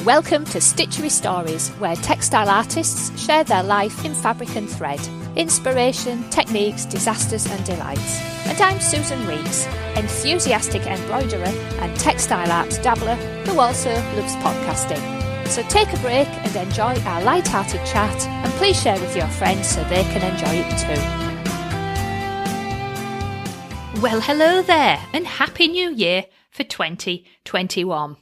Welcome to Stitchery Stories, where textile artists share their life in fabric and thread, inspiration, techniques, disasters and delights. And I'm Susan Reeks, enthusiastic embroiderer and textile art dabbler who also loves podcasting. So take a break and enjoy our light-hearted chat, and please share with your friends so they can enjoy it too. Well, hello there, and Happy New Year for 2021.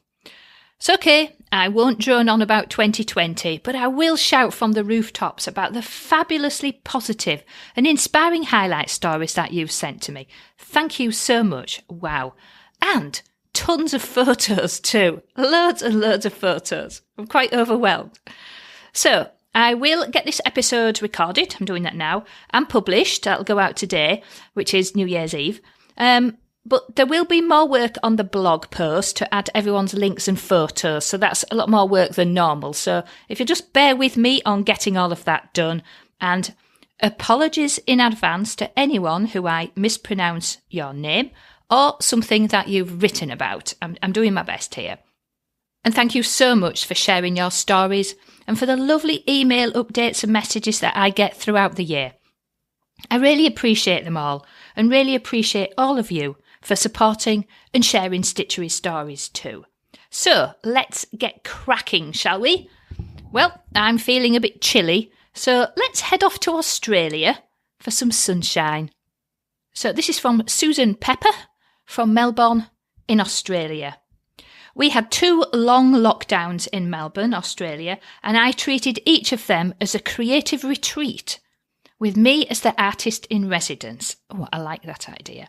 It's okay, I won't drone on about 2020, but I will shout from the rooftops about the fabulously positive and inspiring highlight stories that you've sent to me. Thank you so much. Wow. And tons of photos too. Loads and loads of photos. I'm quite overwhelmed. So, I will get this episode recorded, I'm doing that now, and published. That'll go out today, which is New Year's Eve. But there will be more work on the blog post to add everyone's links and photos, so that's a lot more work than normal. So if you just bear with me on getting all of that done, and apologies in advance to anyone who I mispronounce your name or something that you've written about. I'm doing my best here. And thank you so much for sharing your stories and for the lovely email updates and messages that I get throughout the year. I really appreciate them all, and really appreciate all of you for supporting and sharing Stitchery Stories too. So let's get cracking, shall we? Well, I'm feeling a bit chilly, so let's head off to Australia for some sunshine. So this is from Susan Pepper from Melbourne in Australia. We had 2 long lockdowns in Melbourne, Australia, and I treated each of them as a creative retreat, with me as the artist in residence. Oh, I like that idea.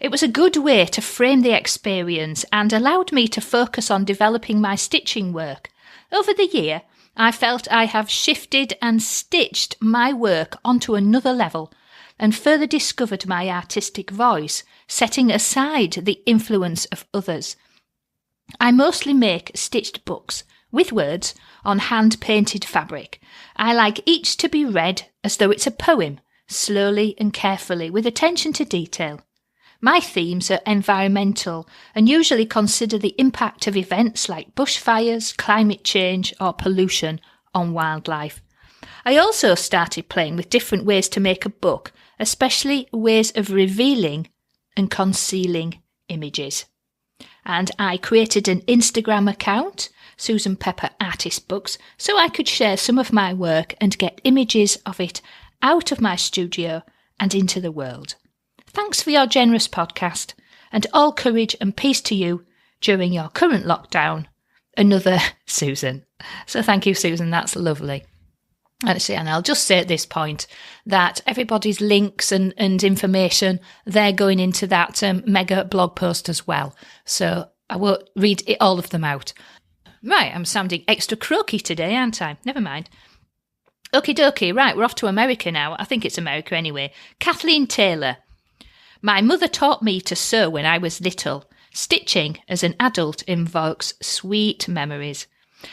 It was a good way to frame the experience and allowed me to focus on developing my stitching work. Over the year, I felt I have shifted and stitched my work onto another level and further discovered my artistic voice, setting aside the influence of others. I mostly make stitched books with words on hand-painted fabric. I like each to be read as though it's a poem, slowly and carefully, with attention to detail. My themes are environmental and usually consider the impact of events like bushfires, climate change or pollution on wildlife. I also started playing with different ways to make a book, especially ways of revealing and concealing images. And I created an Instagram account, Susan Pepper Artist Books, so I could share some of my work and get images of it out of my studio and into the world. Thanks for your generous podcast, and all courage and peace to you during your current lockdown. Another Susan. So thank you, Susan. That's lovely. And I'll just say at this point that everybody's links and information, they're going into that mega blog post as well. So I won't read all of them out. Right, I'm sounding extra croaky today, aren't I? Never mind. Okie dokie, right, we're off to America now. I think it's America anyway. Kathleen Taylor. My mother taught me to sew when I was little. Stitching as an adult invokes sweet memories.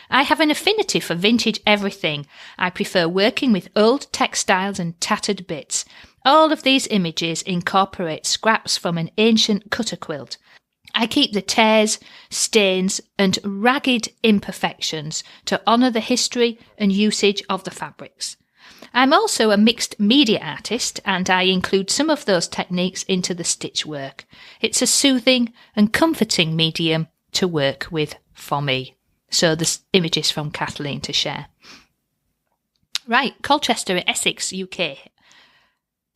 I have an affinity for vintage everything. I prefer working with old textiles and tattered bits. All of these images incorporate scraps from an ancient cutter quilt. I keep the tears, stains and ragged imperfections to honour the history and usage of the fabrics. I'm also a mixed media artist, and I include some of those techniques into the stitch work. It's a soothing and comforting medium to work with for me. So there's images from Kathleen to share. Right, Colchester, Essex, UK.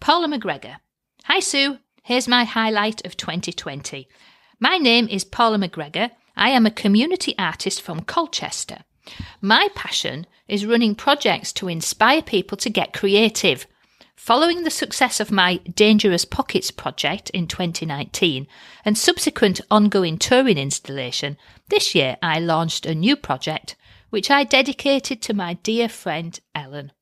Paula Mcgregor. Hi Sue, here's my highlight of 2020. My name is Paula Mcgregor. I am a community artist from Colchester. My passion is running projects to inspire people to get creative. Following the success of my Dangerous Pockets project in 2019 and subsequent ongoing touring installation, this year I launched a new project which I dedicated to my dear friend Ellen.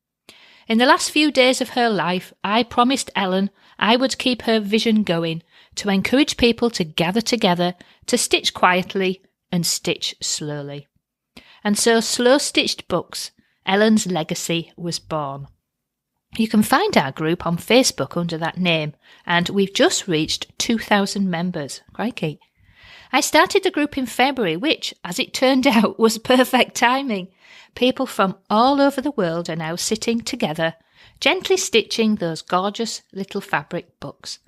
In the last few days of her life, I promised Ellen I would keep her vision going to encourage people to gather together, to stitch quietly and stitch slowly. And so Slow Stitched Books, Ellen's legacy, was born. You can find our group on Facebook under that name, and we've just reached 2,000 members. Crikey. I started the group in February, which, as it turned out, was perfect timing. People from all over the world are now sitting together, gently stitching those gorgeous little fabric books.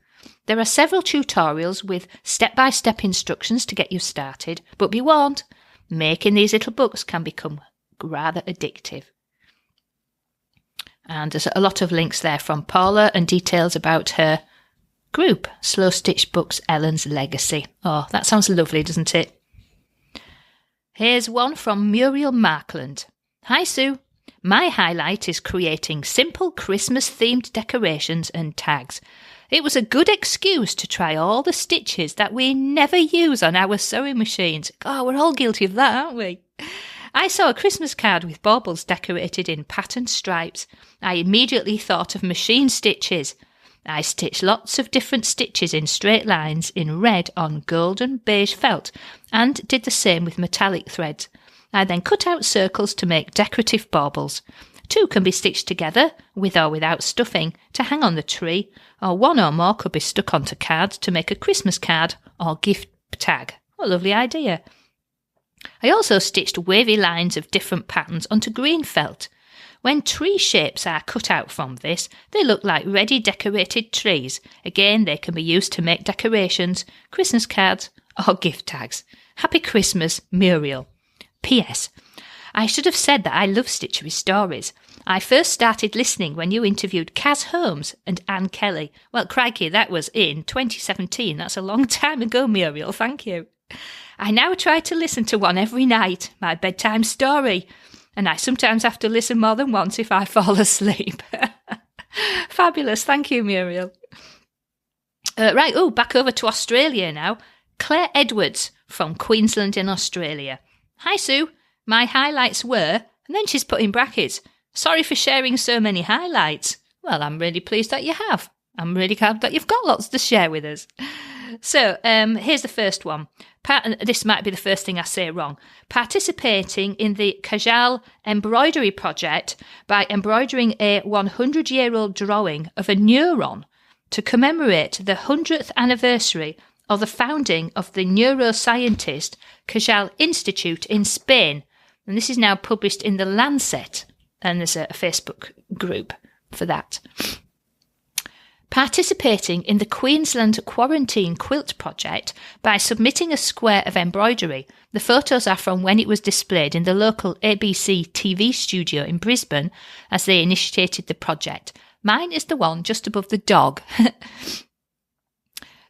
There are several tutorials with step-by-step instructions to get you started, but be warned, making these little books can become rather addictive. And there's a lot of links there from Paula and details about her group, Slow Stitch Books Ellen's Legacy. Oh, that sounds lovely, doesn't it? Here's one from Muriel Markland. Hi, Sue. My highlight is creating simple Christmas-themed decorations and tags. It was a good excuse to try all the stitches that we never use on our sewing machines. Oh, we're all guilty of that, aren't we? I saw a Christmas card with baubles decorated in patterned stripes. I immediately thought of machine stitches. I stitched lots of different stitches in straight lines in red on golden beige felt and did the same with metallic threads. I then cut out circles to make decorative baubles. 2 can be stitched together, with or without stuffing, to hang on the tree, or 1 or more could be stuck onto cards to make a Christmas card or gift tag. What a lovely idea. I also stitched wavy lines of different patterns onto green felt. When tree shapes are cut out from this, they look like ready decorated trees. Again, they can be used to make decorations, Christmas cards or gift tags. Happy Christmas, Muriel. P.S. I should have said that I love Stitchery Stories. I first started listening when you interviewed Kaz Holmes and Ann Kelly. Well, crikey, that was in 2017. That's a long time ago, Muriel. Thank you. I now try to listen to one every night, my bedtime story, and I sometimes have to listen more than once if I fall asleep. Fabulous. Thank you, Muriel. Back over to Australia now. Claire Edwards from Queensland in Australia. Hi, Sue. My highlights were, and then she's put in brackets, sorry for sharing so many highlights. Well, I'm really pleased that you have. I'm really glad that you've got lots to share with us. So, here's the first one. This might be the first thing I say wrong. Participating in the Kajal embroidery project by embroidering a 100-year-old drawing of a neuron to commemorate the 100th anniversary of the founding of the neuroscientist Kajal Institute in Spain. And this is now published in The Lancet, and there's a Facebook group for that. Participating in the Queensland Quarantine Quilt Project by submitting a square of embroidery. The photos are from when it was displayed in the local ABC TV studio in Brisbane as they initiated the project. Mine is the one just above the dog.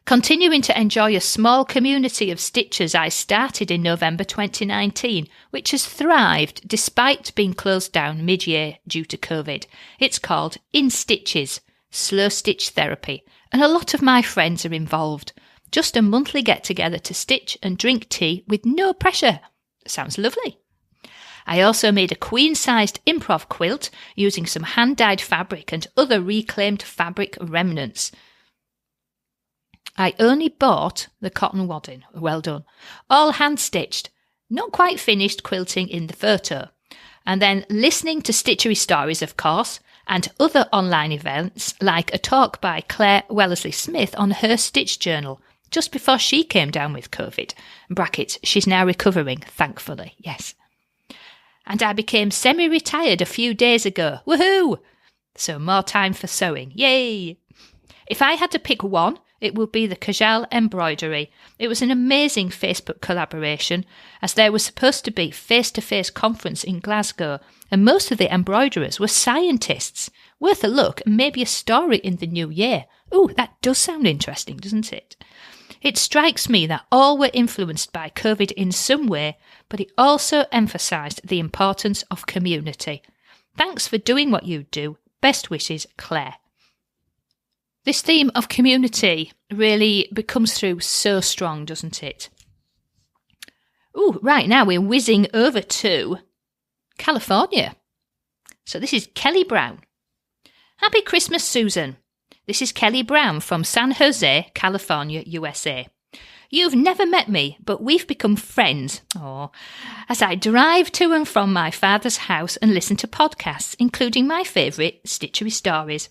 Continuing to enjoy a small community of stitchers I started in November 2019, which has thrived despite being closed down mid-year due to COVID. It's called In Stitches, Slow Stitch Therapy, and a lot of my friends are involved. Just a monthly get-together to stitch and drink tea with no pressure. Sounds lovely. I also made a queen-sized improv quilt using some hand-dyed fabric and other reclaimed fabric remnants. I only bought the cotton wadding. Well done. All hand-stitched. Not quite finished quilting in the photo. And then listening to Stitchery Stories, of course, and other online events like a talk by Claire Wellesley Smith on her stitch journal just before she came down with COVID. Brackets, she's now recovering, thankfully, yes. And I became semi-retired a few days ago. Woohoo! So more time for sewing. Yay! If I had to pick one, it would be the Kajal embroidery. It was an amazing Facebook collaboration as there was supposed to be face-to-face conference in Glasgow and most of the embroiderers were scientists. Worth a look and maybe a story in the new year. Ooh, that does sound interesting, doesn't it? It strikes me that all were influenced by COVID in some way, but it also emphasised the importance of community. Thanks for doing what you do. Best wishes, Claire. This theme of community really comes through so strong, doesn't it? Ooh, right now we're whizzing over to California. So this is Kelly Brown. Happy Christmas, Susan. This is Kelly Brown from San Jose, California, USA. You've never met me, but we've become friends. As I drive to and from my father's house and listen to podcasts, including my favourite, Stitchery Stories.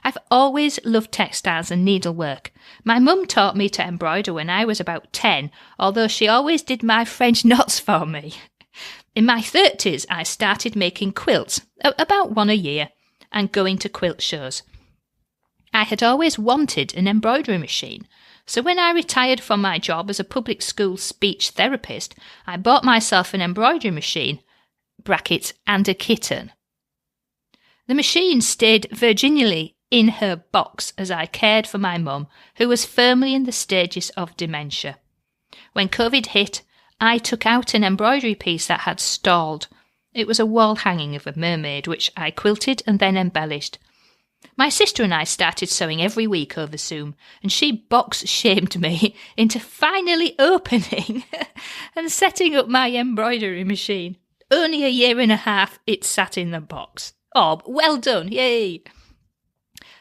I've always loved textiles and needlework. My mum taught me to embroider when I was about 10, although she always did my French knots for me. In my 30s, I started making quilts, about one a year, and going to quilt shows. I had always wanted an embroidery machine, so when I retired from my job as a public school speech therapist, I bought myself an embroidery machine, brackets, and a kitten. The machine stayed virginally in her box as I cared for my mum, who was firmly in the stages of dementia. When COVID hit, I took out an embroidery piece that had stalled. It was a wall hanging of a mermaid, which I quilted and then embellished. My sister and I started sewing every week over Zoom, and she box-shamed me into finally opening and setting up my embroidery machine. Only a year and a half it sat in the box. Oh, well done, yay!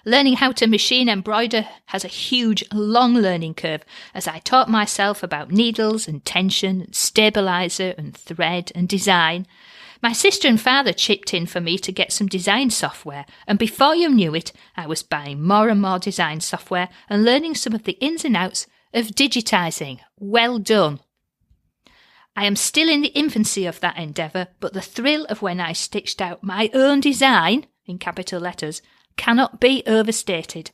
Learning how to machine embroider has a huge, long learning curve as I taught myself about needles and tension and stabiliser and thread and design. My sister and father chipped in for me to get some design software, and before you knew it, I was buying more and more design software and learning some of the ins and outs of digitising. Well done! I am still in the infancy of that endeavour, but the thrill of when I stitched out my own design, in capital letters, cannot be overstated.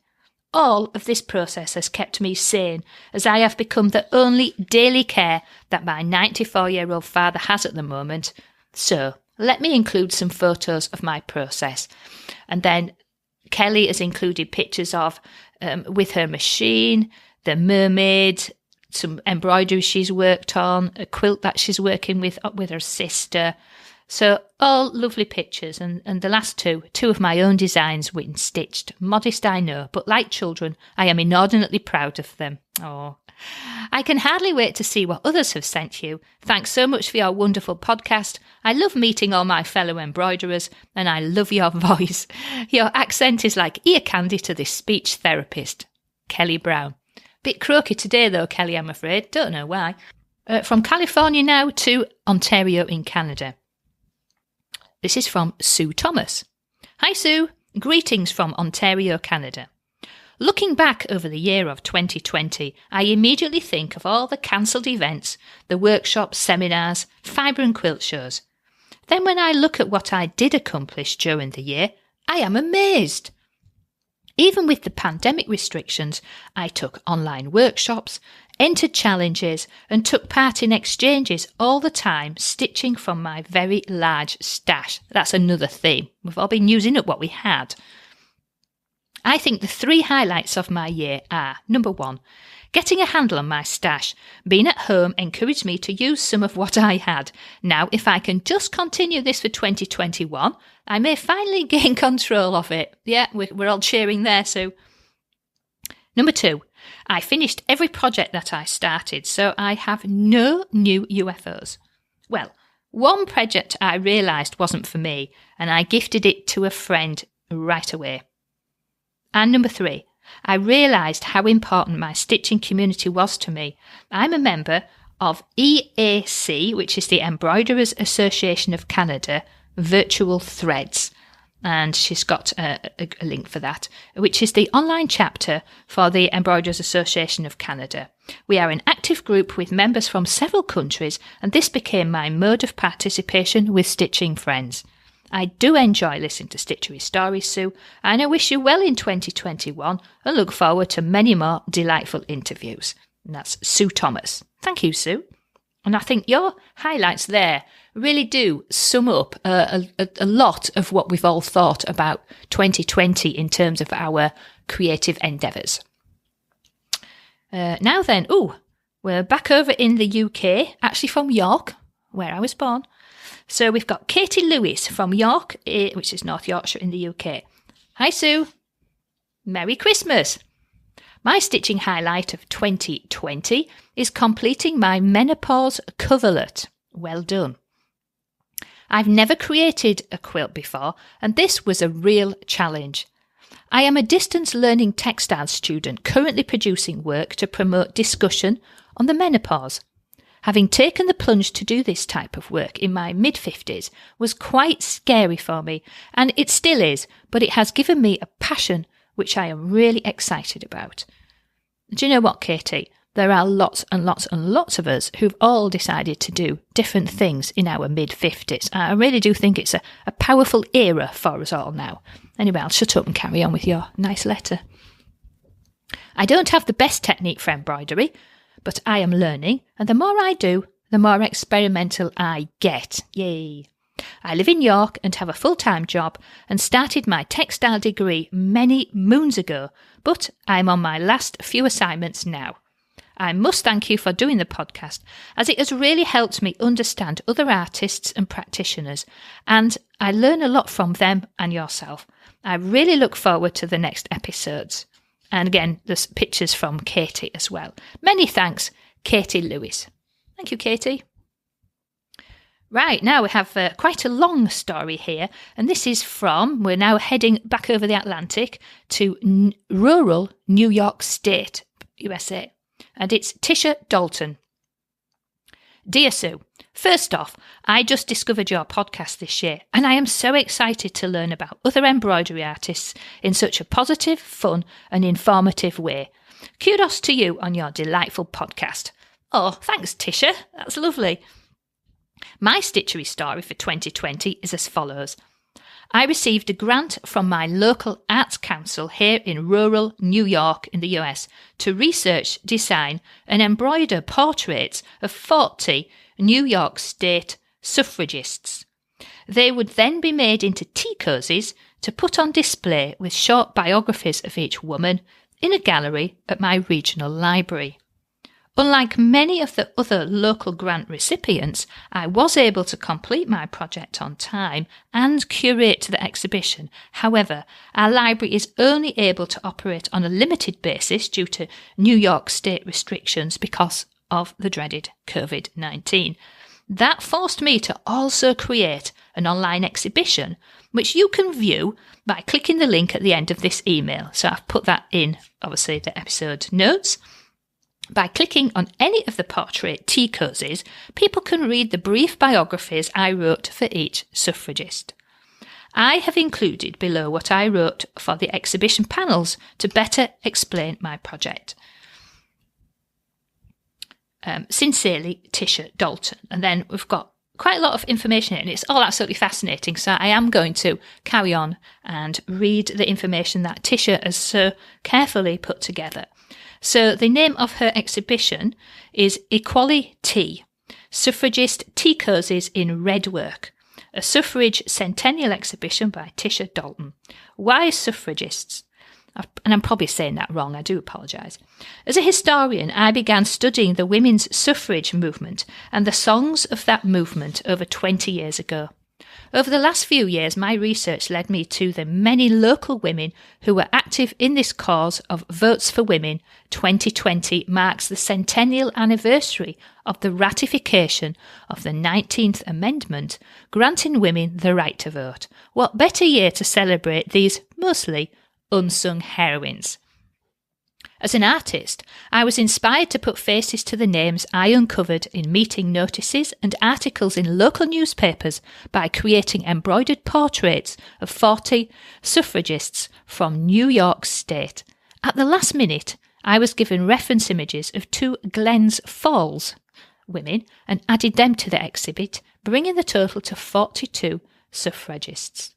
All of this process has kept me sane, as I have become the only daily care that my 94-year-old father has at the moment. So, let me include some photos of my process. And then Kelly has included pictures of, with her machine, the mermaid, some embroidery she's worked on, a quilt that she's working with her sister. So all lovely pictures, and the last two of my own designs written stitched. Modest, I know, but like children, I am inordinately proud of them. Oh, I can hardly wait to see what others have sent you. Thanks so much for your wonderful podcast. I love meeting all my fellow embroiderers, and I love your voice. Your accent is like ear candy to this speech therapist. Kelly Brown. Bit croaky today though, Kelly, I'm afraid. Don't know why. From California now to Ontario in Canada. This is from Sue Thomas. Hi Sue, greetings from Ontario, Canada. Looking back over the year of 2020, I immediately think of all the cancelled events, the workshops, seminars, fibre and quilt shows. Then when I look at what I did accomplish during the year, I am amazed. Even with the pandemic restrictions, I took online workshops, entered challenges and took part in exchanges all the time, stitching from my very large stash. That's another theme. We've all been using up what we had. I think the 3 highlights of my year are, number 1, getting a handle on my stash. Being at home encouraged me to use some of what I had. Now, if I can just continue this for 2021, I may finally gain control of it. Yeah, we're all cheering there, Sue. Number 2, I finished every project that I started, so I have no new UFOs. Well, one project I realised wasn't for me, and I gifted it to a friend right away. And number 3, I realised how important my stitching community was to me. I'm a member of EAC, which is the Embroiderers Association of Canada, Virtual Threads. And she's got a link for that, which is the online chapter for the Embroiderers Association of Canada. We are an active group with members from several countries, and this became my mode of participation with stitching friends. I do enjoy listening to Stitchery Stories, Sue, and I wish you well in 2021 and look forward to many more delightful interviews. And that's Sue Thomas. Thank you, Sue. And I think your highlights there really do sum up a lot of what we've all thought about 2020 in terms of our creative endeavours. Now then, we're back over in the UK, actually from York, where I was born. So we've got Katie Lewis from York, which is North Yorkshire in the UK. Hi, Sue. Merry Christmas. My stitching highlight of 2020 is completing my menopause coverlet. Well done. I've never created a quilt before, and this was a real challenge. I am a distance learning textile student currently producing work to promote discussion on the menopause. Having taken the plunge to do this type of work in my mid-50s was quite scary for me, and it still is, but it has given me a passion which I am really excited about. Do you know what, Katie? There are lots and lots and lots of us who've all decided to do different things in our mid-50s. I really do think it's a powerful era for us all now. Anyway, I'll shut up and carry on with your nice letter. I don't have the best technique for embroidery, but I am learning, and the more I do, the more experimental I get. Yay! I live in York and have a full-time job and started my textile degree many moons ago, but I'm on my last few assignments now. I must thank you for doing the podcast, as it has really helped me understand other artists and practitioners, and I learn a lot from them and yourself. I really look forward to the next episodes. And again, there's pictures from Katie as well. Many thanks, Katie Lewis. Thank you, Katie. Right, now we have quite a long story here, and this is we're now heading back over the Atlantic to rural New York State, USA. And it's Tisha Dalton. Dear Sue, first off, I just discovered your podcast this year, and I am so excited to learn about other embroidery artists in such a positive, fun and informative way. Kudos to you on your delightful podcast. Oh, thanks, Tisha. That's lovely. My Stitchery story for 2020 is as follows. I received a grant from my local arts council here in rural New York in the US to research, design and embroider portraits of 40 New York State suffragists. They would then be made into tea cozies to put on display with short biographies of each woman in a gallery at my regional library. Unlike many of the other local grant recipients, I was able to complete my project on time and curate the exhibition. However, our library is only able to operate on a limited basis due to New York State restrictions because of the dreaded COVID-19. That forced me to also create an online exhibition, which you can view by clicking the link at the end of this email. So I've put that in, obviously, the episode notes. By clicking on any of the portrait tea cozies, people can read the brief biographies I wrote for each suffragist. I have included below what I wrote for the exhibition panels to better explain my project. Sincerely, Tisha Dalton. And then we've got quite a lot of information in it. It's all absolutely fascinating. So I am going to carry on and read the information that Tisha has so carefully put together. So the name of her exhibition is Equality Tea, Suffragist Tea Cozies in Red Work, a suffrage centennial exhibition by Tisha Dalton. Why suffragists? And I'm probably saying that wrong, I do apologise. As a historian, I began studying the women's suffrage movement and the songs of that movement over 20 years ago. Over the last few years, my research led me to the many local women who were active in this cause of Votes for Women. 2020 marks the centennial anniversary of the ratification of the 19th Amendment, granting women the right to vote. What better year to celebrate these mostly unsung heroines? As an artist, I was inspired to put faces to the names I uncovered in meeting notices and articles in local newspapers by creating embroidered portraits of 40 suffragists from New York State. At the last minute, I was given reference images of 2 Glens Falls women and added them to the exhibit, bringing the total to 42 suffragists.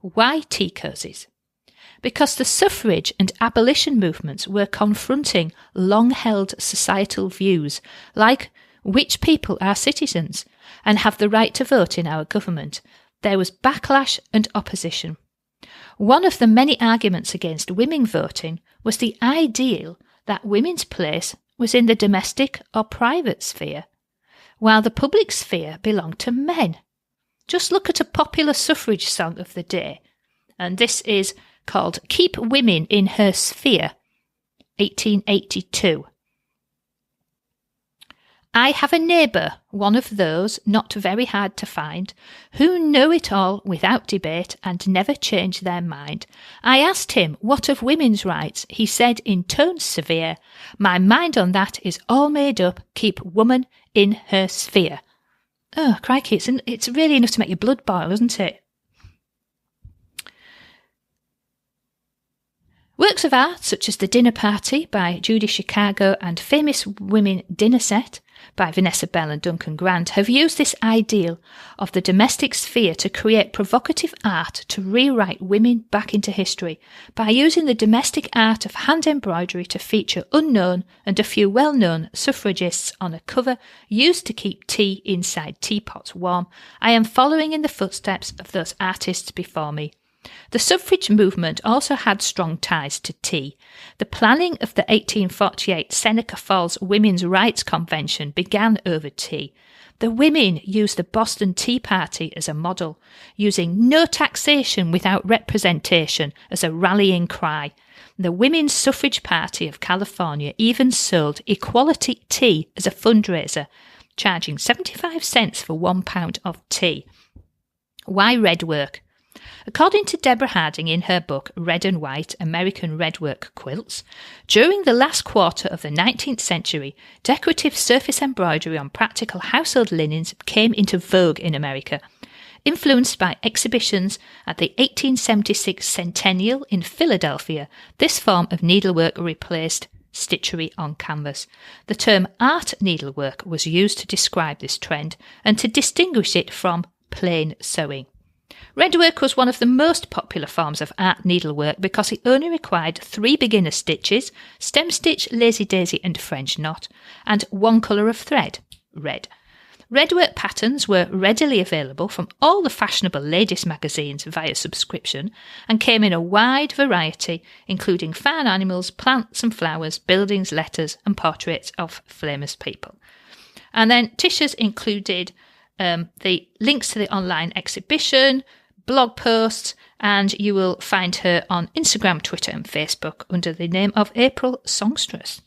Why tea cozies? Because the suffrage and abolition movements were confronting long-held societal views, like which people are citizens and have the right to vote in our government. There was backlash and opposition. One of the many arguments against women voting was the ideal that women's place was in the domestic or private sphere, while the public sphere belonged to men. Just look at a popular suffrage song of the day, and this is called Keep Women in Her Sphere, 1882. I have a neighbour, one of those not very hard to find, who know it all without debate and never change their mind. I asked him what of women's rights. He said in tones severe, my mind on that is all made up, keep woman in her sphere. Oh, crikey, it's really enough to make your blood boil, isn't it? Works of art such as The Dinner Party by Judy Chicago and Famous Women Dinner Set by Vanessa Bell and Duncan Grant have used this ideal of the domestic sphere to create provocative art to rewrite women back into history by using the domestic art of hand embroidery to feature unknown and a few well-known suffragists on a cover used to keep tea inside teapots warm. I am following in the footsteps of those artists before me. The suffrage movement also had strong ties to tea. The planning of the 1848 Seneca Falls Women's Rights Convention began over tea. The women used the Boston Tea Party as a model, using no taxation without representation as a rallying cry. The Women's Suffrage Party of California even sold equality tea as a fundraiser, charging 75 cents for 1 pound of tea. Why red work? According to Deborah Harding in her book Red and White, American Redwork Quilts, during the last quarter of the 19th century, decorative surface embroidery on practical household linens came into vogue in America. Influenced by exhibitions at the 1876 Centennial in Philadelphia, this form of needlework replaced stitchery on canvas. The term art needlework was used to describe this trend and to distinguish it from plain sewing. Redwork was one of the most popular forms of art needlework because it only required 3 beginner stitches, stem stitch, lazy daisy and French knot, and 1 colour of thread, red. Redwork patterns were readily available from all the fashionable ladies' magazines via subscription and came in a wide variety, including farm animals, plants and flowers, buildings, letters and portraits of famous people. And then Tisha's included the links to the online exhibition, blog posts, and you will find her on Instagram, Twitter and Facebook under the name of April Songstress.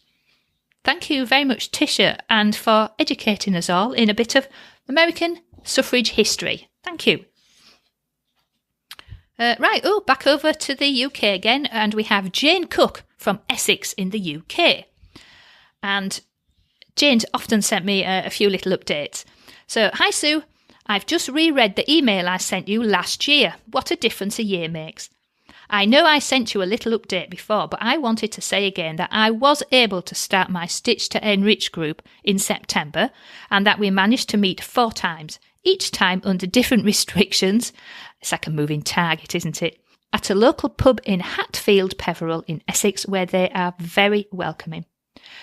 Thank you very much, Tisha, and for educating us all in a bit of American suffrage history. Thank you. Back over to the UK again, and we have Jane Cook from Essex in the UK. And Jane's often sent me a few little updates. So, hi Sue, I've just reread the email I sent you last year. What a difference a year makes. I know I sent you a little update before, but I wanted to say again that I was able to start my Stitch to Enrich group in September and that we managed to meet 4 times, each time under different restrictions. It's like a moving target, isn't it? At a local pub in Hatfield, Peveril in Essex, where they are very welcoming.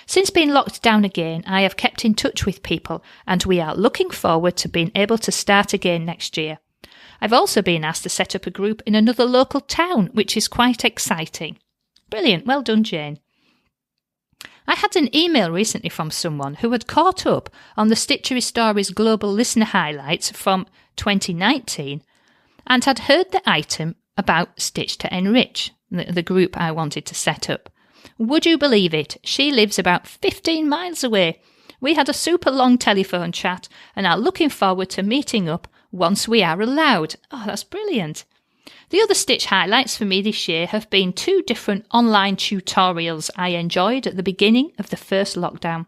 Since being locked down again, I have kept in touch with people and we are looking forward to being able to start again next year. I've also been asked to set up a group in another local town, which is quite exciting. Brilliant, well done, Jane. I had an email recently from someone who had caught up on the Stitchery Stories Global Listener Highlights from 2019 and had heard the item about Stitch to Enrich, the group I wanted to set up. Would you believe it? She lives about 15 miles away. We had a super long telephone chat and are looking forward to meeting up once we are allowed. Oh, that's brilliant. The other Stitch highlights for me this year have been 2 different online tutorials I enjoyed at the beginning of the first lockdown.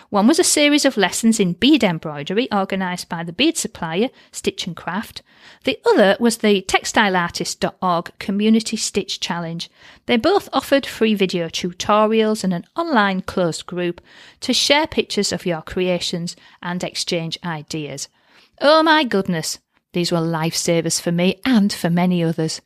One was a series of lessons in bead embroidery organised by the bead supplier Stitch and Craft. The other was the textileartist.org Community Stitch Challenge. They both offered free video tutorials and an online closed group to share pictures of your creations and exchange ideas. Oh my goodness, these were lifesavers for me and for many others.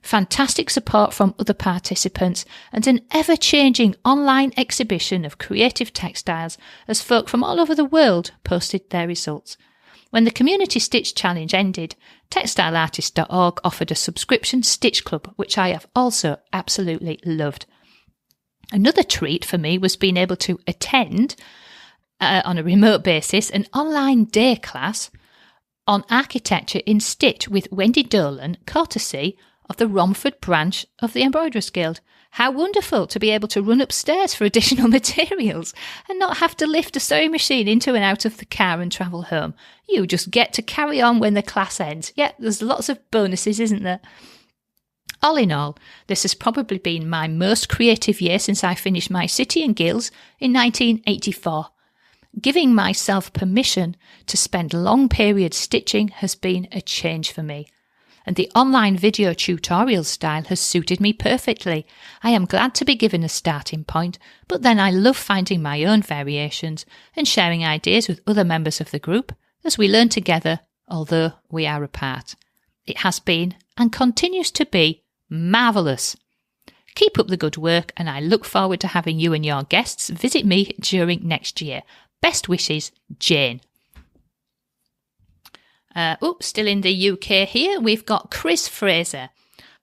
Fantastic support from other participants and an ever-changing online exhibition of creative textiles as folk from all over the world posted their results. When the Community Stitch Challenge ended, textileartist.org offered a subscription stitch club, which I have also absolutely loved. Another treat for me was being able to attend, on a remote basis, an online day class on architecture in Stitch with Wendy Dolan, courtesy of the Romford branch of the Embroiderers Guild. How wonderful to be able to run upstairs for additional materials and not have to lift a sewing machine into and out of the car and travel home. You just get to carry on when the class ends. Yeah, there's lots of bonuses, isn't there? All in all, this has probably been my most creative year since I finished my City and Guilds in 1984. Giving myself permission to spend long periods stitching has been a change for me. and the online video tutorial style has suited me perfectly. I am glad to be given a starting point, but then I love finding my own variations and sharing ideas with other members of the group as we learn together, although we are apart. It has been and continues to be marvellous. Keep up the good work, and I look forward to having you and your guests visit me during next year. Best wishes, Jane. Still in the UK here, we've got Chris Fraser.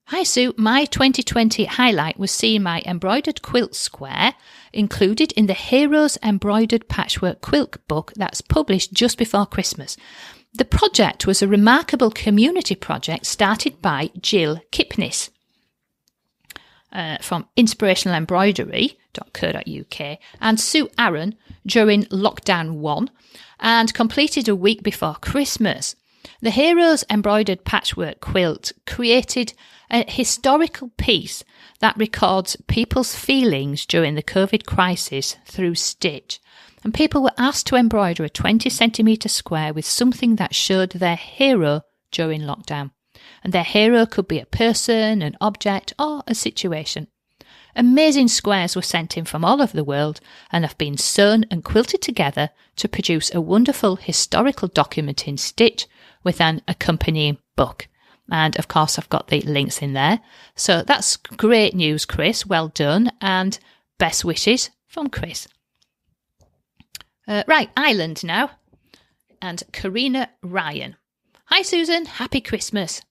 Hi Sue, my 2020 highlight was seeing my embroidered quilt square included in the Heroes Embroidered Patchwork Quilt book that's published just before Christmas. The project was a remarkable community project started by Jill Kipnis from inspirationalembroidery.co.uk and Sue Aaron during Lockdown 1 and completed a week before Christmas. The Heroes Embroidered Patchwork Quilt created a historical piece that records people's feelings during the COVID crisis through stitch, and people were asked to embroider a 20 centimetre square with something that showed their hero during lockdown. And their hero could be a person, an object, or a situation. Amazing squares were sent in from all over the world and have been sewn and quilted together to produce a wonderful historical document in stitch with an accompanying book. And of course, I've got the links in there. So that's great news, Chris. Well done. And best wishes from Chris. Right, Ireland now. And Karina Ryan. Hi, Susan. Happy Christmas.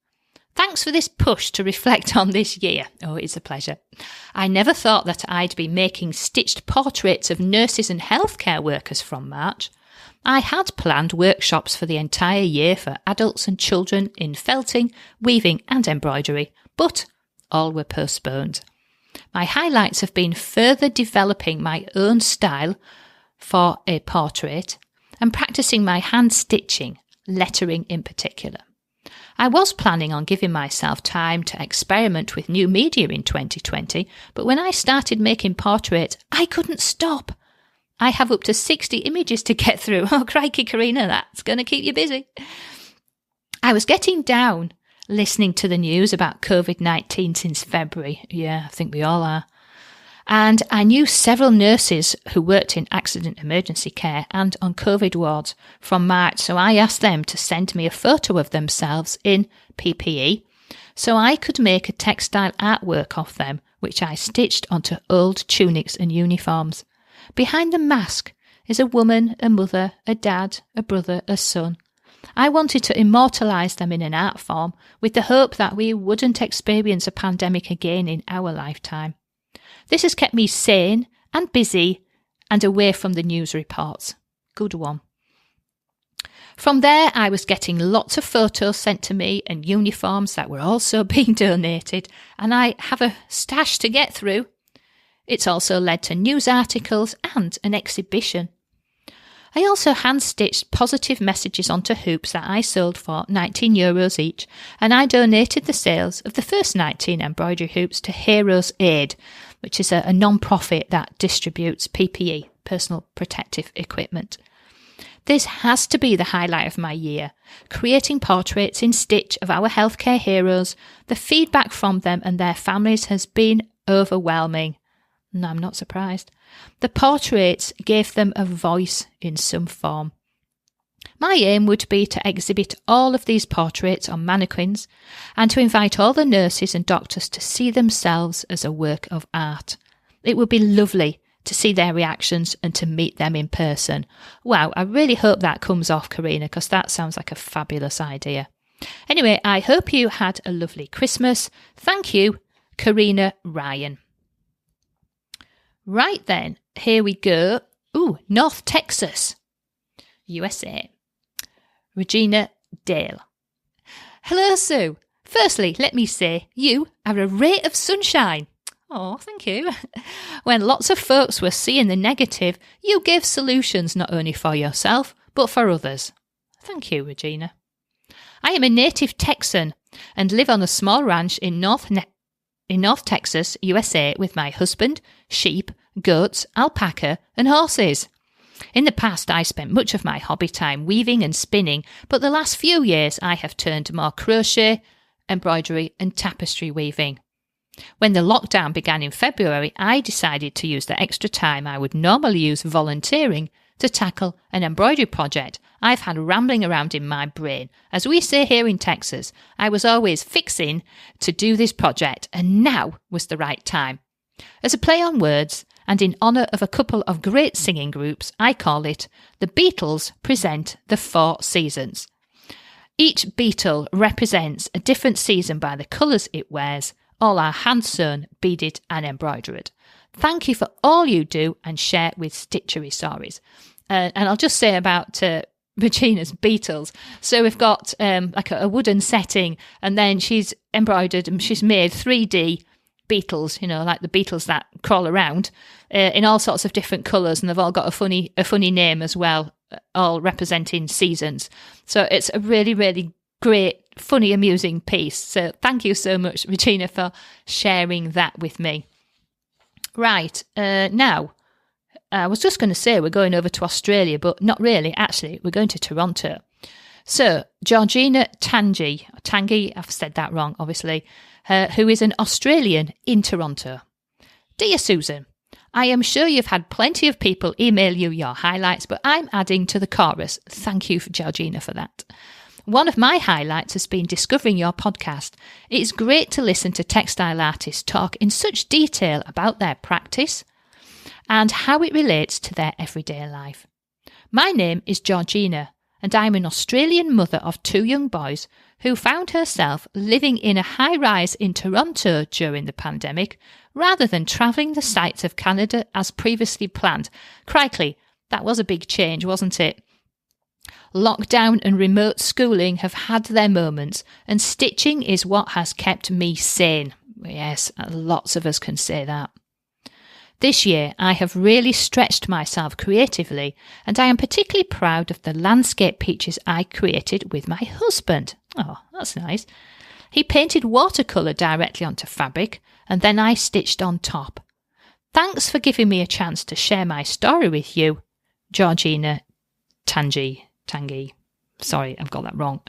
Thanks for this push to reflect on this year. Oh, it's a pleasure. I never thought that I'd be making stitched portraits of nurses and healthcare workers from March. I had planned workshops for the entire year for adults and children in felting, weaving and embroidery, but all were postponed. My highlights have been further developing my own style for a portrait and practicing my hand stitching, lettering in particular. I was planning on giving myself time to experiment with new media in 2020, but when I started making portraits, I couldn't stop. I have up to 60 images to get through. Oh, crikey, Karina, that's going to keep you busy. I was getting down listening to the news about COVID-19 since February. Yeah, I think we all are. And I knew several nurses who worked in accident emergency care and on COVID wards from March, so I asked them to send me a photo of themselves in PPE so I could make a textile artwork of them, which I stitched onto old tunics and uniforms. Behind the mask is a woman, a mother, a dad, a brother, a son. I wanted to immortalise them in an art form with the hope that we wouldn't experience a pandemic again in our lifetime. This has kept me sane and busy and away from the news reports. Good one. From there, I was getting lots of photos sent to me and uniforms that were also being donated, and I have a stash to get through. It's also led to news articles and an exhibition. I also hand-stitched positive messages onto hoops that I sold for €19 each, and I donated the sales of the first 19 embroidery hoops to Heroes Aid, which is a non-profit that distributes PPE, personal protective equipment. This has to be the highlight of my year, creating portraits in stitch of our healthcare heroes. The feedback from them and their families has been overwhelming. And I'm not surprised. The portraits gave them a voice in some form. My aim would be to exhibit all of these portraits on mannequins and to invite all the nurses and doctors to see themselves as a work of art. It would be lovely to see their reactions and to meet them in person. Wow, I really hope that comes off, Karina, because that sounds like a fabulous idea. Anyway, I hope you had a lovely Christmas. Thank you, Karina Ryan. Right then, here we go. North Texas, USA. Regina Dale. Hello, Sue. Firstly, let me say you are a ray of sunshine. Oh, thank you. When lots of folks were seeing the negative, you gave solutions not only for yourself, but for others. Thank you, Regina. I am a native Texan and live on a small ranch in North Texas, USA, with my husband, sheep, goats, alpaca, and horses. In the past, I spent much of my hobby time weaving and spinning, but the last few years I have turned more crochet embroidery and tapestry weaving. When the lockdown began in February, I decided to use the extra time I would normally use volunteering to tackle an embroidery project I've had rambling around in my brain. As we say here in Texas, I was always fixing to do this project, and now was the right time. As a play on words, and in honour of a couple of great singing groups, I call it The Beetles Present the 4 Seasons. Each beetle represents a different season by the colours it wears. All are hand-sewn, beaded and embroidered. Thank you for all you do and share with Stitchery Stories. And I'll just say about Regina's Beetles. So we've got like a wooden setting, and then she's embroidered and she's made 3D beetles, like the beetles that crawl around, in all sorts of different colours, and they've all got a funny name as well, all representing seasons. So it's a really, really great, funny, amusing piece. So thank you so much, Regina, for sharing that with me. Right, now, I was just going to say we're going over to Australia, but not really. Actually, we're going to Toronto. So, Georgina Tangi, I've said that wrong, obviously, who is an Australian in Toronto. Dear Susan, I am sure you've had plenty of people email you your highlights, but I'm adding to the chorus. Thank you, Georgina, for that. One of my highlights has been discovering your podcast. It is great to listen to textile artists talk in such detail about their practice and how it relates to their everyday life. My name is Georgina, and I'm an Australian mother of 2 young boys who found herself living in a high-rise in Toronto during the pandemic rather than travelling the sights of Canada as previously planned. Crikey, that was a big change, wasn't it? Lockdown and remote schooling have had their moments, and stitching is what has kept me sane. Yes, lots of us can say that. This year, I have really stretched myself creatively, and I am particularly proud of the landscape pictures I created with my husband. Oh, that's nice. He painted watercolour directly onto fabric, and then I stitched on top. Thanks for giving me a chance to share my story with you, Georgina Tangi. Sorry, I've got that wrong.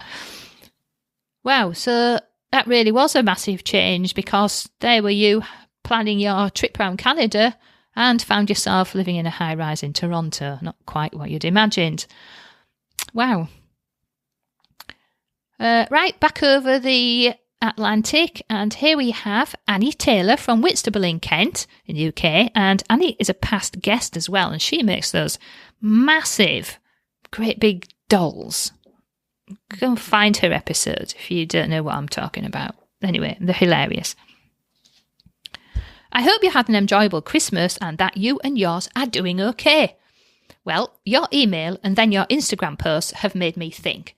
Wow, so that really was a massive change, because there were you planning your trip around Canada and found yourself living in a high-rise in Toronto. Not quite what you'd imagined. Wow. Right, back over the Atlantic, and here we have Annie Taylor from Whitstable in Kent, in the UK, and Annie is a past guest as well, and she makes those massive, great big dolls. Go and find her episode if you don't know what I'm talking about. Anyway, they're hilarious. I hope you had an enjoyable Christmas and that you and yours are doing okay. Well, your email and then your Instagram posts have made me think.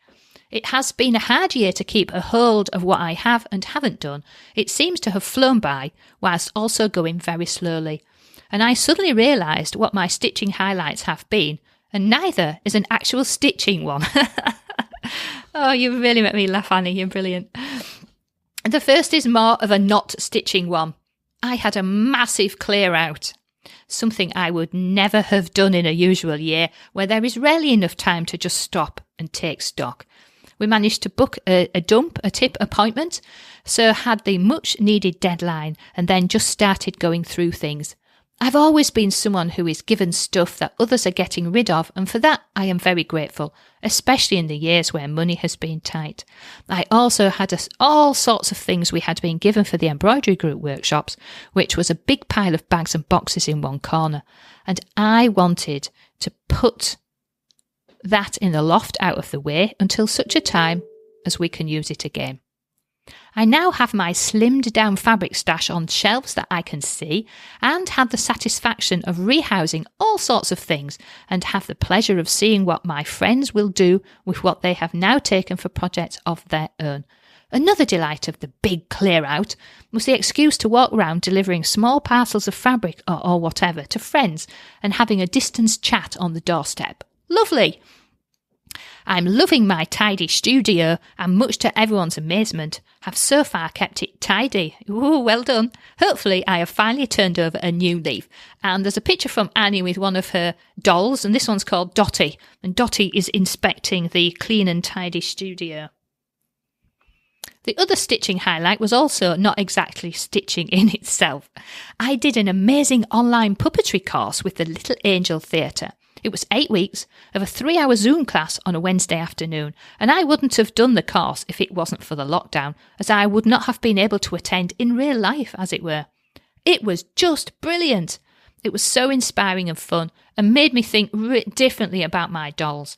It has been a hard year to keep a hold of what I have and haven't done. It seems to have flown by, whilst also going very slowly. And I suddenly realised what my stitching highlights have been, and neither is an actual stitching one. Oh, you really make me laugh, Annie. You're brilliant. The first is more of a not stitching one. I had a massive clear out, something I would never have done in a usual year, where there is rarely enough time to just stop and take stock. We managed to book a tip appointment, so had the much needed deadline, and then just started going through things. I've always been someone who is given stuff that others are getting rid of, and for that I am very grateful, especially in the years where money has been tight. I also had all sorts of things we had been given for the embroidery group workshops, which was a big pile of bags and boxes in one corner, and I wanted to put that in the loft out of the way until such a time as we can use it again. I now have my slimmed down fabric stash on shelves that I can see, and had the satisfaction of rehousing all sorts of things, and have the pleasure of seeing what my friends will do with what they have now taken for projects of their own. Another delight of the big clear out was the excuse to walk around delivering small parcels of fabric or whatever to friends and having a distance chat on the doorstep. Lovely! I'm loving my tidy studio, and much to everyone's amazement, have so far kept it tidy. Ooh, well done. Hopefully I have finally turned over a new leaf. And there's a picture from Annie with one of her dolls, and this one's called Dottie. And Dottie is inspecting the clean and tidy studio. The other stitching highlight was also not exactly stitching in itself. I did an amazing online puppetry course with the Little Angel Theatre. It was 8 weeks of a 3-hour Zoom class on a Wednesday afternoon, and I wouldn't have done the course if it wasn't for the lockdown, as I would not have been able to attend in real life, as it were. It was just brilliant. It was so inspiring and fun, and made me think differently about my dolls.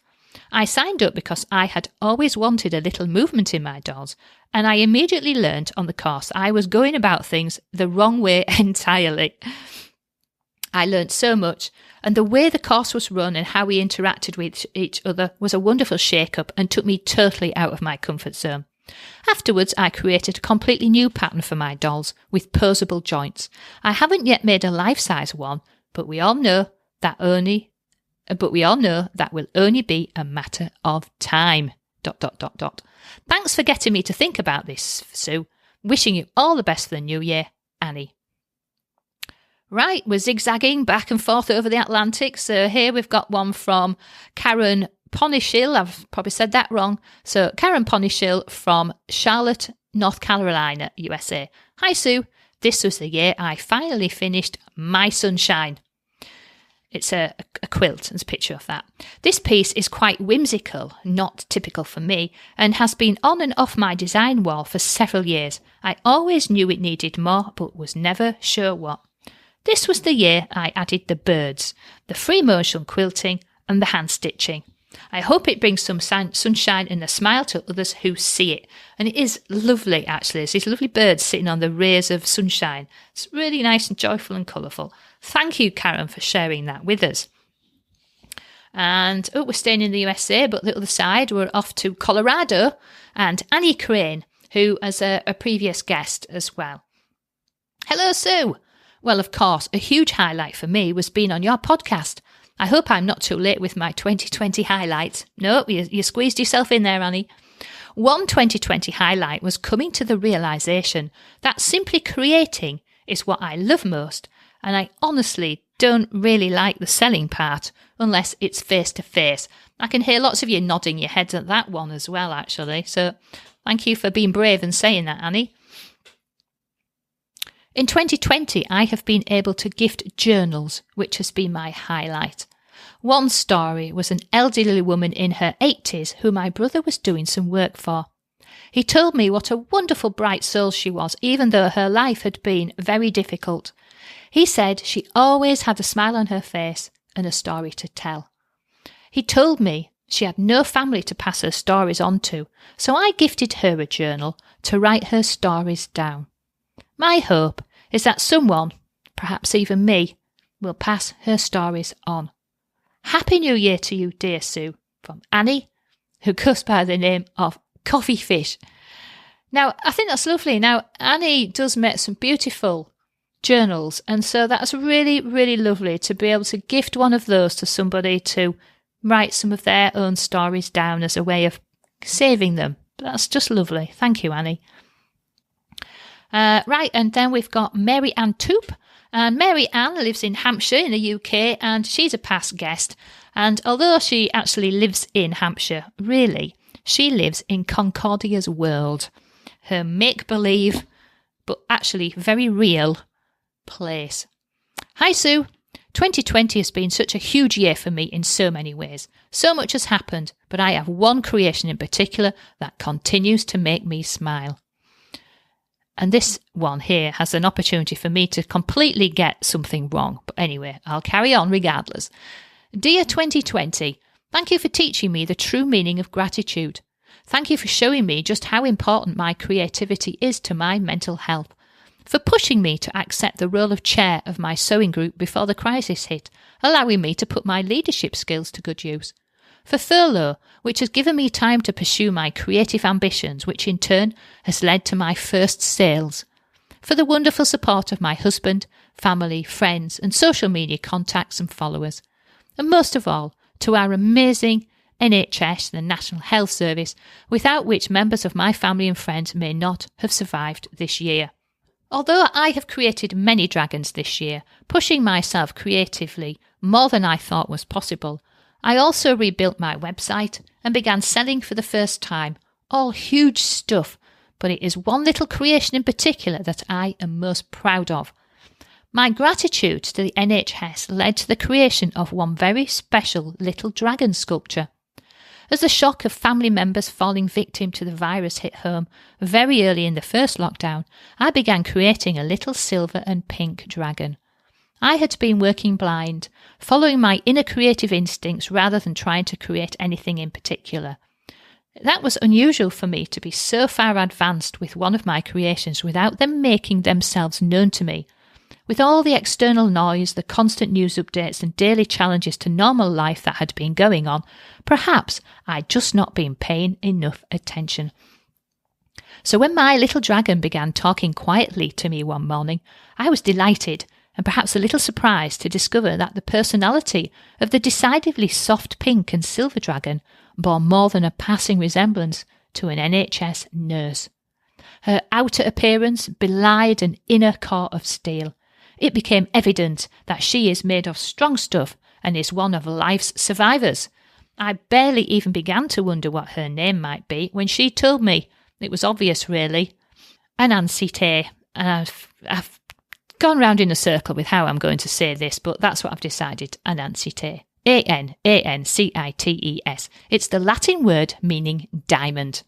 I signed up because I had always wanted a little movement in my dolls, and I immediately learnt on the course I was going about things the wrong way entirely. I learnt so much, and the way the course was run and how we interacted with each other was a wonderful shake-up and took me totally out of my comfort zone. Afterwards, I created a completely new pattern for my dolls with posable joints. I haven't yet made a life-size one, but we all know that will only be a matter of time. ... Thanks for getting me to think about this, Sue. Wishing you all the best for the new year, Annie. Right, we're zigzagging back and forth over the Atlantic. So here we've got one from Karen Ponishill. I've probably said that wrong. So Karen Ponishill from Charlotte, North Carolina, USA. Hi, Sue. This was the year I finally finished My Sunshine. It's a quilt. There's a picture of that. This piece is quite whimsical, not typical for me, and has been on and off my design wall for several years. I always knew it needed more, but was never sure what. This was the year I added the birds, the free motion quilting, and the hand stitching. I hope it brings some sunshine and a smile to others who see it. And it is lovely, actually. There's these lovely birds sitting on the rays of sunshine. It's really nice and joyful and colourful. Thank you, Karen, for sharing that with us. And, we're staying in the USA, but the other side, we're off to Colorado, and Annie Crane, who is a previous guest as well. Hello, Sue. Well, of course, a huge highlight for me was being on your podcast. I hope I'm not too late with my 2020 highlights. No, you squeezed yourself in there, Annie. One 2020 highlight was coming to the realisation that simply creating is what I love most, and I honestly don't really like the selling part unless it's face-to-face. I can hear lots of you nodding your heads at that one as well, actually. So thank you for being brave and saying that, Annie. In 2020, I have been able to gift journals, which has been my highlight. One story was an elderly woman in her 80s who my brother was doing some work for. He told me what a wonderful bright soul she was, even though her life had been very difficult. He said she always had a smile on her face and a story to tell. He told me she had no family to pass her stories on to, so I gifted her a journal to write her stories down. My hope is that someone, perhaps even me, will pass her stories on. Happy New Year to you, dear Sue, from Annie, who goes by the name of Coffee Fish. Now, I think that's lovely. Now, Annie does make some beautiful journals, and so that's really, really lovely to be able to gift one of those to somebody to write some of their own stories down as a way of saving them. That's just lovely. Thank you, Annie. Right, and then we've got Mary Ann Tupe. And Mary Ann lives in Hampshire in the UK, and she's a past guest. And although she actually lives in Hampshire, really, she lives in Concordia's world. Her make-believe, but actually very real, place. Hi, Sue. 2020 has been such a huge year for me in so many ways. So much has happened, but I have one creation in particular that continues to make me smile. And this one here has an opportunity for me to completely get something wrong. But anyway, I'll carry on regardless. Dear 2020, thank you for teaching me the true meaning of gratitude. Thank you for showing me just how important my creativity is to my mental health. For pushing me to accept the role of chair of my sewing group before the crisis hit, allowing me to put my leadership skills to good use. For furlough, which has given me time to pursue my creative ambitions, which in turn has led to my first sales. For the wonderful support of my husband, family, friends and social media contacts and followers. And most of all, to our amazing NHS, the National Health Service, without which members of my family and friends may not have survived this year. Although I have created many dragons this year, pushing myself creatively more than I thought was possible, I also rebuilt my website and began selling for the first time, all huge stuff, but it is one little creation in particular that I am most proud of. My gratitude to the NHS led to the creation of one very special little dragon sculpture. As the shock of family members falling victim to the virus hit home very early in the first lockdown, I began creating a little silver and pink dragon. I had been working blind, following my inner creative instincts rather than trying to create anything in particular. That was unusual for me to be so far advanced with one of my creations without them making themselves known to me. With all the external noise, the constant news updates and daily challenges to normal life that had been going on, perhaps I'd just not been paying enough attention. So when my little dragon began talking quietly to me one morning, I was delighted and perhaps a little surprised to discover that the personality of the decidedly soft pink and silver dragon bore more than a passing resemblance to an NHS nurse. Her outer appearance belied an inner core of steel. It became evident that she is made of strong stuff and is one of life's survivors. I barely even began to wonder what her name might be when she told me. It was obvious, really. Ann Tupe. And I've gone round in a circle with how I'm going to say this, but that's what I've decided. Ann Tupe. Anncites. It's the Latin word meaning diamond.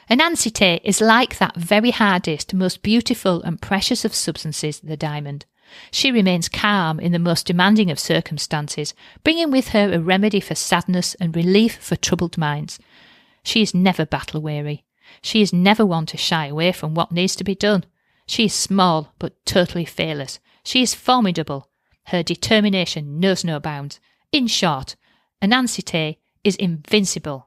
An Tupe is like that very hardest, most beautiful and precious of substances, the diamond. She remains calm in the most demanding of circumstances, bringing with her a remedy for sadness and relief for troubled minds. She is never battle-weary. She is never one to shy away from what needs to be done. She is small, but totally fearless. She is formidable. Her determination knows no bounds. In short, an Tupe is invincible.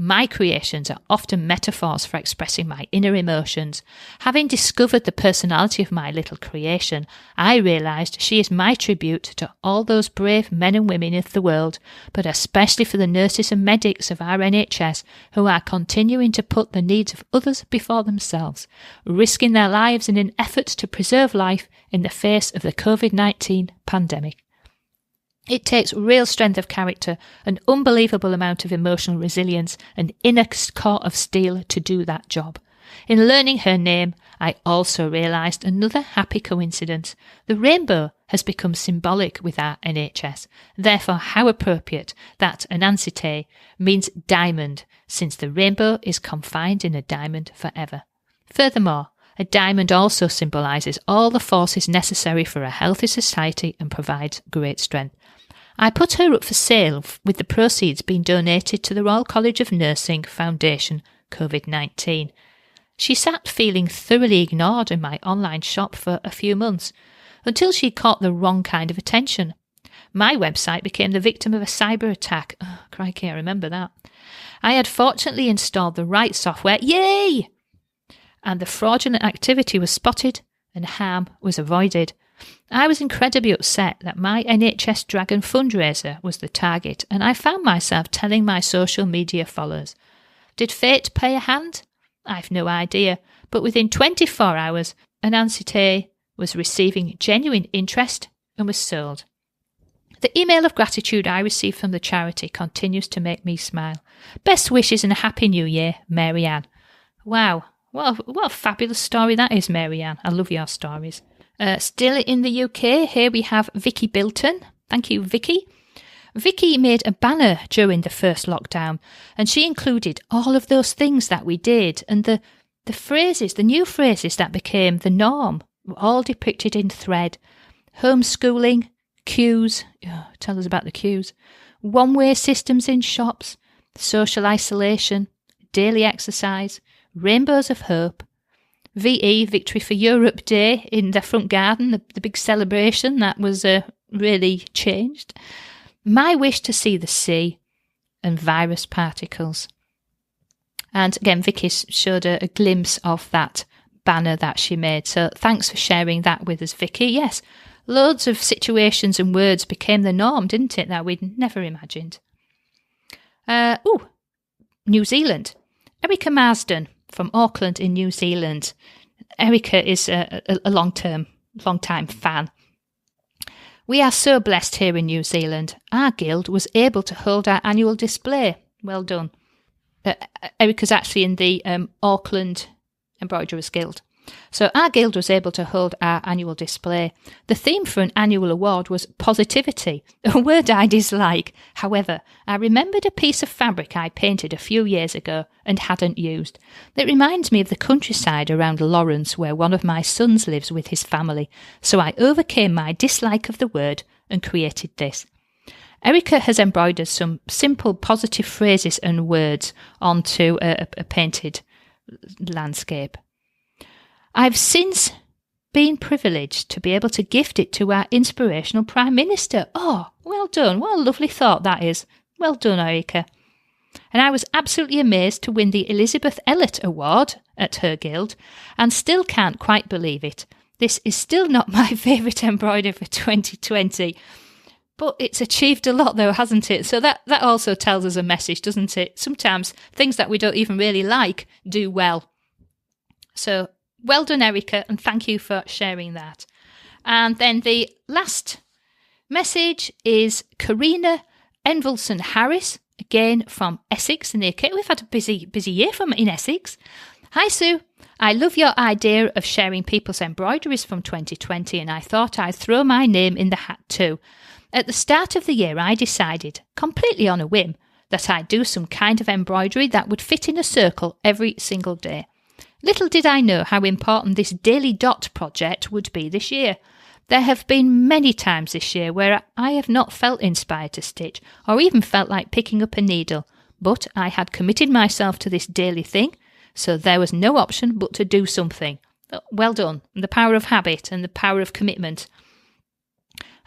My creations are often metaphors for expressing my inner emotions. Having discovered the personality of my little creation, I realised she is my tribute to all those brave men and women of the world, but especially for the nurses and medics of our NHS who are continuing to put the needs of others before themselves, risking their lives in an effort to preserve life in the face of the COVID-19 pandemic. It takes real strength of character, an unbelievable amount of emotional resilience, and inner core of steel to do that job. In learning her name, I also realised another happy coincidence. The rainbow has become symbolic with our NHS. Therefore, how appropriate that an Tupe means diamond, since the rainbow is confined in a diamond forever. Furthermore, a diamond also symbolises all the forces necessary for a healthy society and provides great strength. I put her up for sale with the proceeds being donated to the Royal College of Nursing Foundation COVID-19. She sat feeling thoroughly ignored in my online shop for a few months, until she caught the wrong kind of attention. My website became the victim of a cyber attack. Oh, crikey, I remember that. I had fortunately installed the right software. Yay! And the fraudulent activity was spotted and harm was avoided. I was incredibly upset that my NHS Dragon fundraiser was the target, and I found myself telling my social media followers. Did fate play a hand? I've no idea, but within 24 hours, an Tupe was receiving genuine interest and was sold. The email of gratitude I received from the charity continues to make me smile. Best wishes and a happy new year, Mary Ann. Wow, what a fabulous story that is, Mary Ann. I love your stories. Still in the UK, here we have Vicky Bilton. Thank you, Vicky. Vicky made a banner during the first lockdown, and she included all of those things that we did, and the phrases, the new phrases that became the norm, were all depicted in thread. Homeschooling, queues, tell us about the queues, one-way systems in shops, social isolation, daily exercise, rainbows of hope, VE, Victory for Europe Day in the front garden, the big celebration that was really changed. My wish to see the sea and virus particles. And again, Vicky showed a glimpse of that banner that she made. So thanks for sharing that with us, Vicky. Yes, loads of situations and words became the norm, didn't it, that we'd never imagined. New Zealand. Erica Marsden from Auckland in New Zealand. Erica is a long-time fan. We are so blessed here in New Zealand. Our guild was able to hold our annual display. Well done. Erica's actually in the Auckland Embroiderers Guild. So our guild was able to hold our annual display. The theme for an annual award was positivity, a word I dislike. However, I remembered a piece of fabric I painted a few years ago and hadn't used. It reminds me of the countryside around Lawrence, where one of my sons lives with his family, so I overcame my dislike of the word and created this. Erica has embroidered some simple positive phrases and words onto a painted landscape. I've since been privileged to be able to gift it to our inspirational Prime Minister. Oh, well done. What a lovely thought that is. Well done, Erica. And I was absolutely amazed to win the Elizabeth Elliot Award at her guild and still can't quite believe it. This is still not my favourite embroidery for 2020. But it's achieved a lot though, hasn't it? So that also tells us a message, doesn't it? Sometimes things that we don't even really like do well. So well done, Erica, and thank you for sharing that. And then the last message is Karina Envelson Harris, again from Essex in the UK. We've had a busy year in Essex. Hi, Sue. I love your idea of sharing people's embroideries from 2020, and I thought I'd throw my name in the hat too. At the start of the year, I decided, completely on a whim, that I'd do some kind of embroidery that would fit in a circle every single day. Little did I know how important this Daily Dot project would be this year. There have been many times this year where I have not felt inspired to stitch or even felt like picking up a needle, but I had committed myself to this daily thing, so there was no option but to do something. Well done. The power of habit and the power of commitment.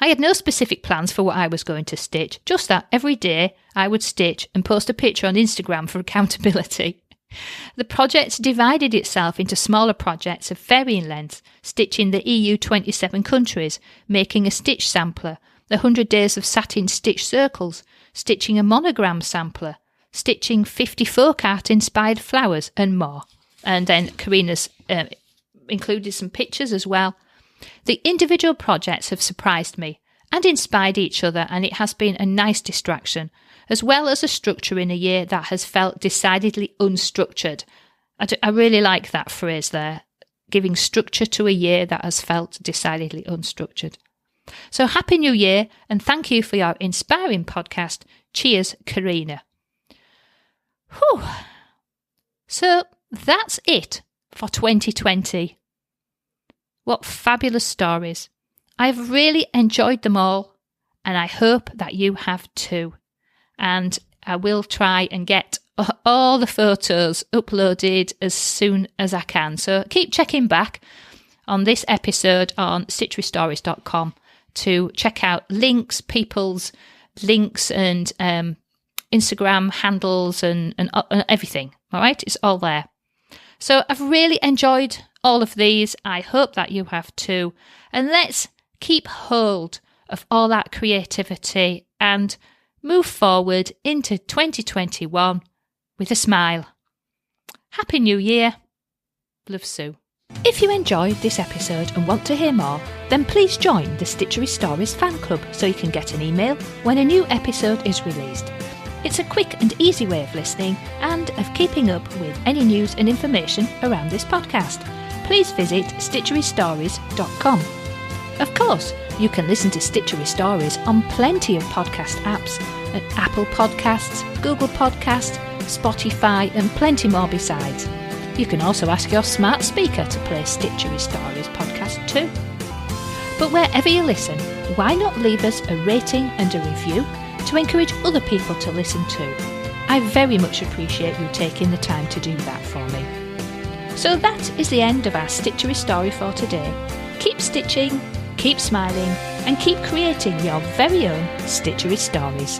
I had no specific plans for what I was going to stitch, just that every day I would stitch and post a picture on Instagram for accountability. The project divided itself into smaller projects of varying lengths, stitching the EU 27 countries, making a stitch sampler, the 100 days of satin stitch circles, stitching a monogram sampler, stitching 50 folk art inspired flowers and more. And then Karina's included some pictures as well. The individual projects have surprised me and inspired each other, and it has been a nice distraction, as well as a structure in a year that has felt decidedly unstructured. I really like that phrase there, giving structure to a year that has felt decidedly unstructured. So Happy New Year, and thank you for your inspiring podcast. Cheers, Karina. Whew. So that's it for 2020. What fabulous stories. I've really enjoyed them all, and I hope that you have too. And I will try and get all the photos uploaded as soon as I can. So keep checking back on this episode on stitcherystories.com to check out links, people's links and Instagram handles and everything. All right, it's all there. So I've really enjoyed all of these. I hope that you have too. And let's keep hold of all that creativity and move forward into 2021 with a smile. Happy New Year. Love, Sue. If you enjoyed this episode and want to hear more, then please join the Stitchery Stories fan club so you can get an email when a new episode is released. It's a quick and easy way of listening and of keeping up with any news and information around this podcast. Please visit stitcherystories.com. Of course, you can listen to Stitchery Stories on plenty of podcast apps at Apple Podcasts, Google Podcasts, Spotify and plenty more besides. You can also ask your smart speaker to play Stitchery Stories podcast too. But wherever you listen, why not leave us a rating and a review to encourage other people to listen too? I very much appreciate you taking the time to do that for me. So that is the end of our Stitchery story for today. Keep stitching, keep smiling, and keep creating your very own Stitchery Stories.